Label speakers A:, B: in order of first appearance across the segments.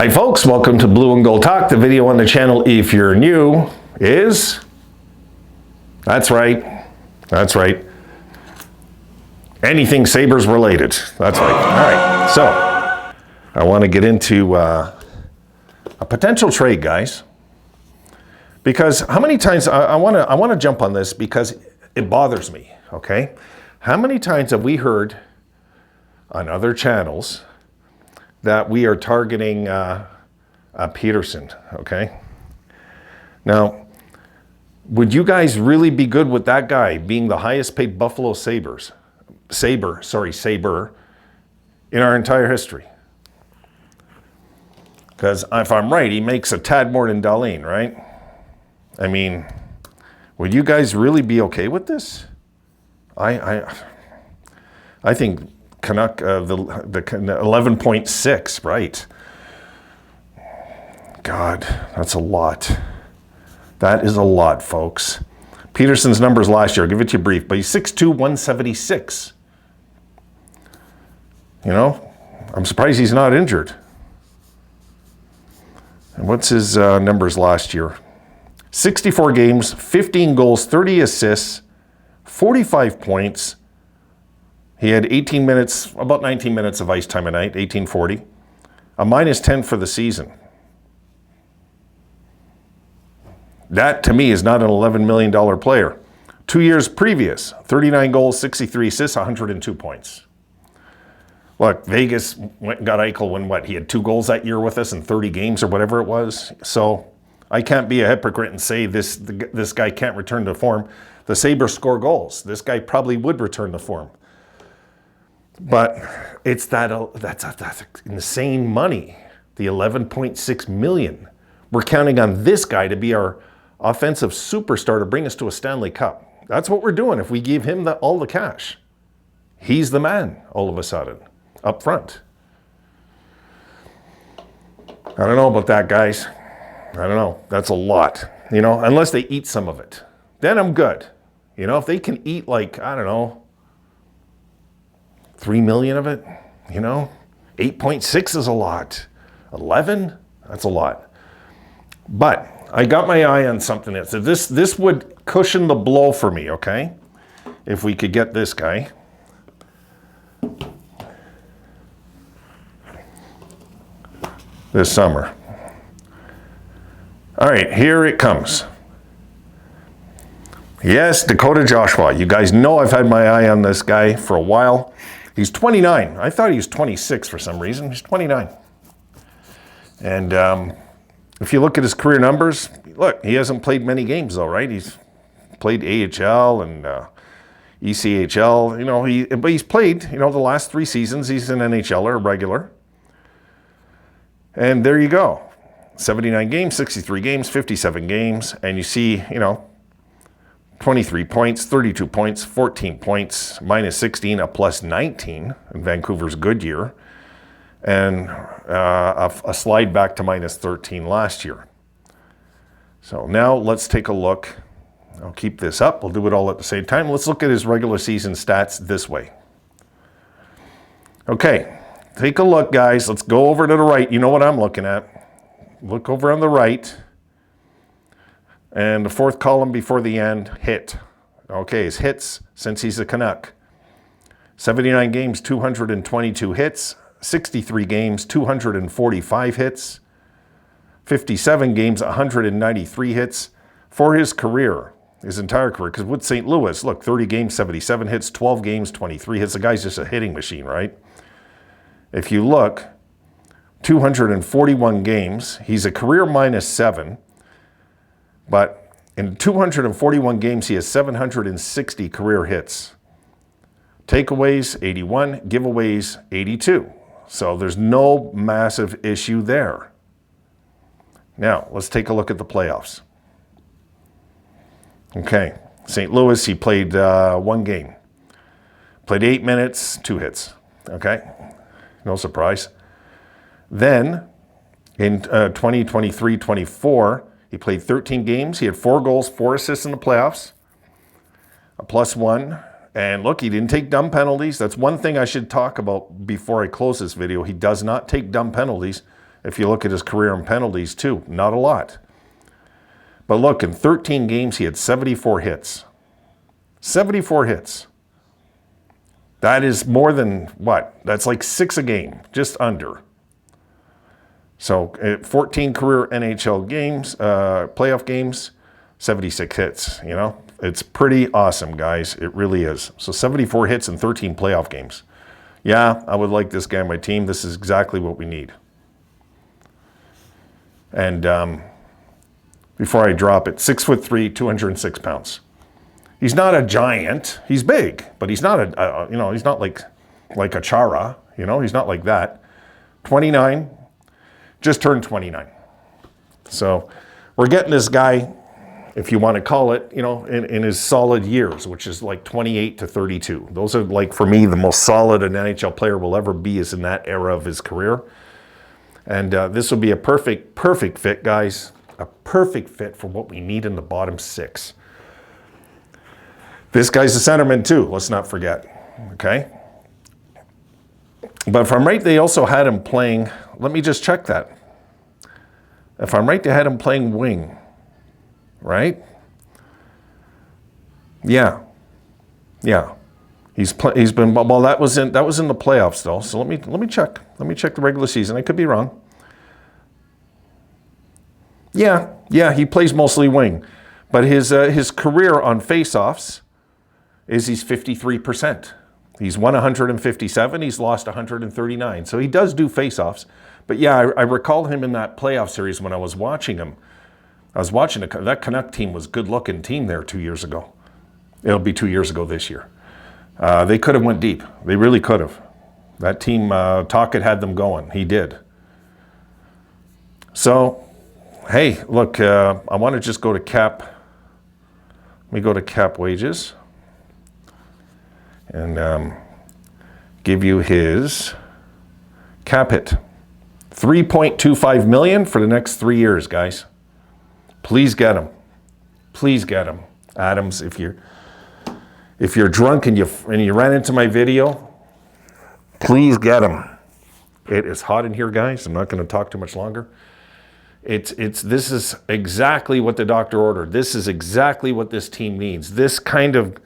A: Hi folks, welcome to Blue and Gold Talk. The video on the channel, if you're new, is... That's right. Anything Sabres related. That's right. All right, so I want to get into a potential trade, guys. Because how many times, I want to jump on this because it bothers me, okay? How many times have we heard on other channels that we are targeting Pettersson, okay? Now, would you guys really be good with that guy being the highest paid Buffalo Sabre in our entire history? Because if I'm right, he makes a tad more than Dahlin, right? I mean, would you guys really be okay with this? I think Canuck, the 11.6, right? God, that's a lot. That is a lot, folks. Pettersson's numbers last year, I'll give it to you brief, but he's 6'2", 176. You know, I'm surprised he's not injured. And what's his numbers last year? 64 games, 15 goals, 30 assists, 45 points. He had 18 minutes, about 19 minutes of ice time a night, 1840. A -10 for the season. That, to me, is not an $11 million player. 2 years previous, 39 goals, 63 assists, 102 points. Look, Vegas went and got Eichel when what? He had 2 goals that year with us in 30 games or whatever it was. So I can't be a hypocrite and say this guy can't return to form. The Sabres score goals. This guy probably would return to form. But it's that's insane money, the $11.6 million. We're counting on this guy to be our offensive superstar to bring us to a Stanley Cup. That's what we're doing if we give him all the cash. He's the man all of a sudden, up front. I don't know about that, guys. I don't know. That's a lot, you know, unless they eat some of it. Then I'm good. You know, if they can eat like, I don't know, 3 million of it, you know, 8.6 is a lot. 11, that's a lot. But I got my eye on something else. So this would cushion the blow for me, okay? If we could get this guy. This summer. All right, here it comes. Yes, Dakota Joshua. You guys know I've had my eye on this guy for a while. He's 29. I thought he was 26 for some reason. He's 29. And if you look at his career numbers, look, he hasn't played many games though, right? He's played AHL and ECHL, you know, but he's played, you know, the last 3 seasons. He's an NHLer, regular. And there you go. 79 games, 63 games, 57 games. And you see, you know, 23 points, 32 points, 14 points, -16, a +19 in Vancouver's good year, and a slide back to -13 last year. So now let's take a look. I'll keep this up. We'll do it all at the same time. Let's look at his regular season stats this way. Okay, take a look, guys. Let's go over to the right. You know what I'm looking at. Look over on the right. And the 4th column before the end, hit. Okay, his hits since he's a Canuck. 79 games, 222 hits. 63 games, 245 hits. 57 games, 193 hits. For his career, his entire career, because with St. Louis, look, 30 games, 77 hits, 12 games, 23 hits. The guy's just a hitting machine, right? If you look, 241 games. He's a career -7. But in 241 games, he has 760 career hits. Takeaways, 81. Giveaways, 82. So there's no massive issue there. Now, let's take a look at the playoffs. Okay, St. Louis, he played 1 game. Played 8 minutes, 2 hits. Okay, no surprise. Then, in 2023-24, he played 13 games. He had 4 goals, 4 assists in the playoffs, a +1. And look, he didn't take dumb penalties. That's one thing I should talk about before I close this video. He does not take dumb penalties. If you look at his career in penalties too, not a lot. But look, in 13 games, he had 74 hits. 74 hits. That is more than what? That's like 6 a game, just under. So 14 career NHL games, playoff games, 76 hits, you know? It's pretty awesome, guys. It really is. So 74 hits in 13 playoff games. Yeah, I would like this guy on my team. This is exactly what we need. And before I drop it, 6'3", 206 pounds. He's not a giant. He's big, but he's not he's not like a Chara, you know? He's not like that. 29, just turned 29. So we're getting this guy, if you want to call it, you know, in his solid years, which is like 28 to 32. Those are, like, for me, the most solid an NHL player will ever be is in that era of his career. And this will be a perfect fit, guys. A perfect fit for what we need in the bottom 6. This guy's a centerman too, let's not forget, okay? But if I'm right, they also had him playing, let me just check that. If I'm right, they had him playing wing, right? Yeah. He's been, well, that was in the playoffs though. So let me check. Let me check the regular season. I could be wrong. Yeah, he plays mostly wing. But his career on faceoffs is he's 53%. He's won 157, he's lost 139. So he does do faceoffs. But yeah, I recall him in that playoff series when I was watching him. I was watching that Canuck team was a good-looking team there 2 years ago. It'll be 2 years ago this year. They could have went deep. They really could have. That team, Tocchet had them going. He did. So, hey, look, I want to just go to cap. Let me go to cap wages and give you his cap hit. $3.25 million for the next 3 years, guys. Please get him. Please get him. Adams, if you're drunk and you ran into my video, please get him. It is hot in here, guys. I'm not going to talk too much longer. This is exactly what the doctor ordered. This is exactly what this team needs. This kind of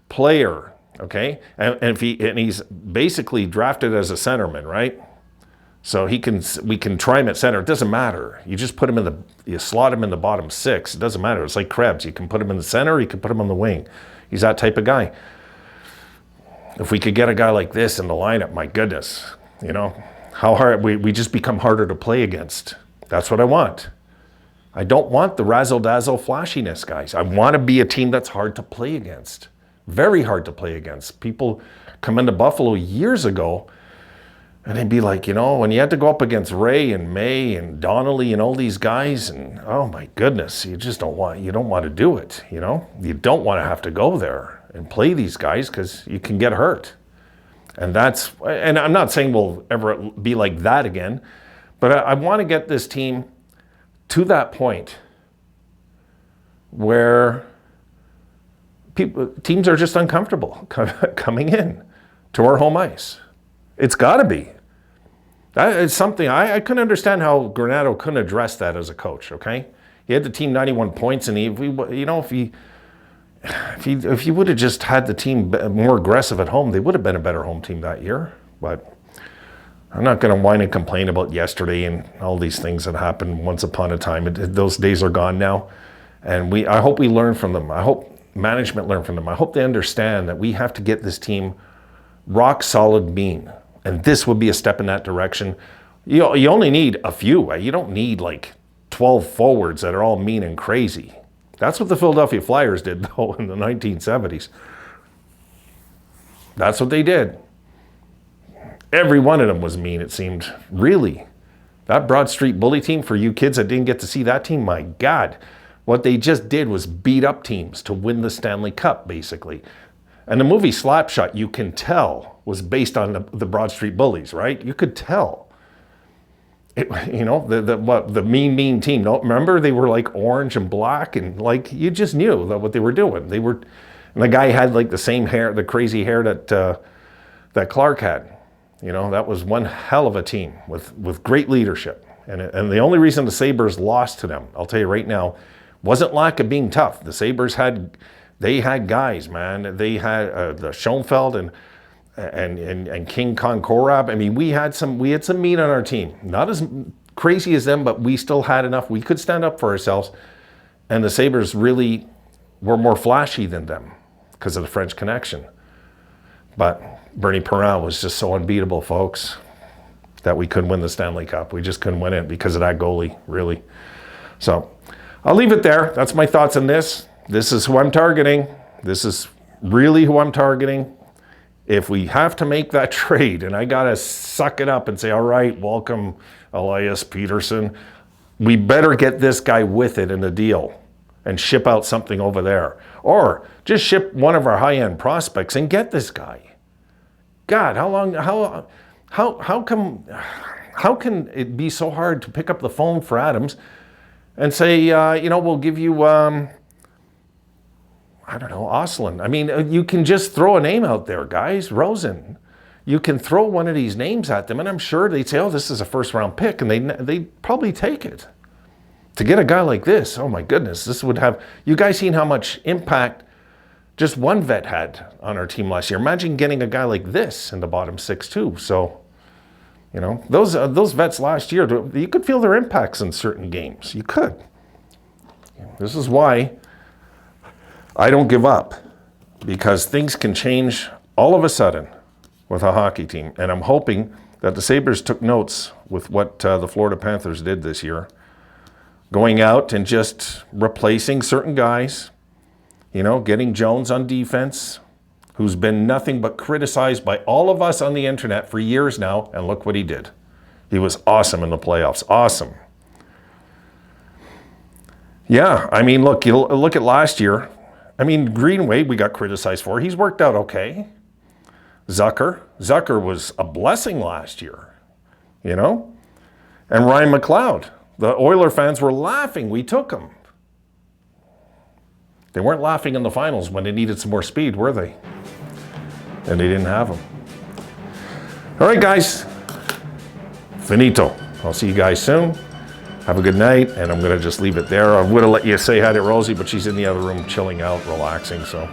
A: player, okay? And he's basically drafted as a centerman, right? So we can try him at center. It doesn't matter. You just put him you slot him in the bottom 6. It doesn't matter. It's like Krebs. You can put him in the center, or you can put him on the wing. He's that type of guy. If we could get a guy like this in the lineup, my goodness, you know, how hard we just become harder to play against. That's what I want. I don't want the razzle-dazzle flashiness, guys. I want to be a team that's hard to play against. Very hard to play against. People come into Buffalo years ago and they'd be like, you know, when you had to go up against Ray and May and Donnelly and all these guys, and oh my goodness, you don't want to do it, you know? You don't want to have to go there and play these guys because you can get hurt. And I'm not saying we'll ever be like that again, but I want to get this team to that point where teams are just uncomfortable coming in to our home ice. It's got to be. That is something I couldn't understand how Granato couldn't address that as a coach. Okay, he had the team 91 points, and if he would have just had the team more aggressive at home, they would have been a better home team that year. But I'm not going to whine and complain about yesterday and all these things that happened once upon a time. Those days are gone now, and I hope we learn from them. I hope management learn from them. I hope they understand that we have to get this team rock solid mean. And this would be a step in that direction. You only need a few. You don't need like 12 forwards that are all mean and crazy. That's what the Philadelphia Flyers did, though, in the 1970s. That's what they did. Every one of them was mean, it seemed. Really. That Broad Street Bully team, for you kids that didn't get to see that team, my God. What they just did was beat up teams to win the Stanley Cup, basically. And the movie Slapshot, you can tell, was based on the Broad Street Bullies, right? You could tell. The mean team. No, remember, they were like orange and black, and like you just knew that what they were doing. And the guy had like the same hair, the crazy hair that Clark had. You know, that was one hell of a team with great leadership. And the only reason the Sabres lost to them, I'll tell you right now, wasn't lack of being tough. The Sabres had guys, man. They had the Schoenfeld and King Konkorab. I mean, we had some meat on our team. Not as crazy as them, but we still had enough. We could stand up for ourselves. And the Sabres really were more flashy than them because of the French connection. But Bernie Perrin was just so unbeatable, folks, that we couldn't win the Stanley Cup. We just couldn't win it because of that goalie, really. So I'll leave it there. That's my thoughts on this. This is who I'm targeting. This is really who I'm targeting. If we have to make that trade, and I got to suck it up and say, all right, welcome Elias Pettersson, we better get this guy with it in the deal and ship out something over there. Or just ship one of our high-end prospects and get this guy. God, how can it be so hard to pick up the phone for Adams and say, we'll give you, I don't know, Oslin. I mean, you can just throw a name out there, guys. Rosen. You can throw one of these names at them, and I'm sure they'd say, oh, this is a first-round pick, and they'd probably take it. To get a guy like this, oh my goodness, this would have, you guys seen how much impact just one vet had on our team last year. Imagine getting a guy like this in the bottom six too. So, those vets last year, you could feel their impacts in certain games. You could. This is why I don't give up, because things can change all of a sudden with a hockey team. And I'm hoping that the Sabres took notes with what the Florida Panthers did this year, going out and just replacing certain guys, getting Jones on defense, who's been nothing but criticized by all of us on the internet for years now, and look what he did. He was awesome in the playoffs. Awesome. Yeah, I mean, look at last year. I mean, Greenway, we got criticized for. He's worked out okay. Zucker was a blessing last year, And Ryan McLeod. The Oiler fans were laughing. We took him. They weren't laughing in the finals when they needed some more speed, were they? And they didn't have him. All right, guys. Finito. I'll see you guys soon. Have a good night, and I'm going to just leave it there. I would have let you say hi to Rosie, but she's in the other room chilling out, relaxing, so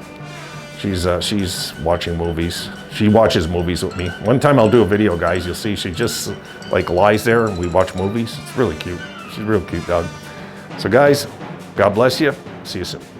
A: she's watching movies. She watches movies with me. One time I'll do a video, guys. You'll see she just lies there and we watch movies. It's really cute. She's a real cute dog. So guys, God bless you. See you soon.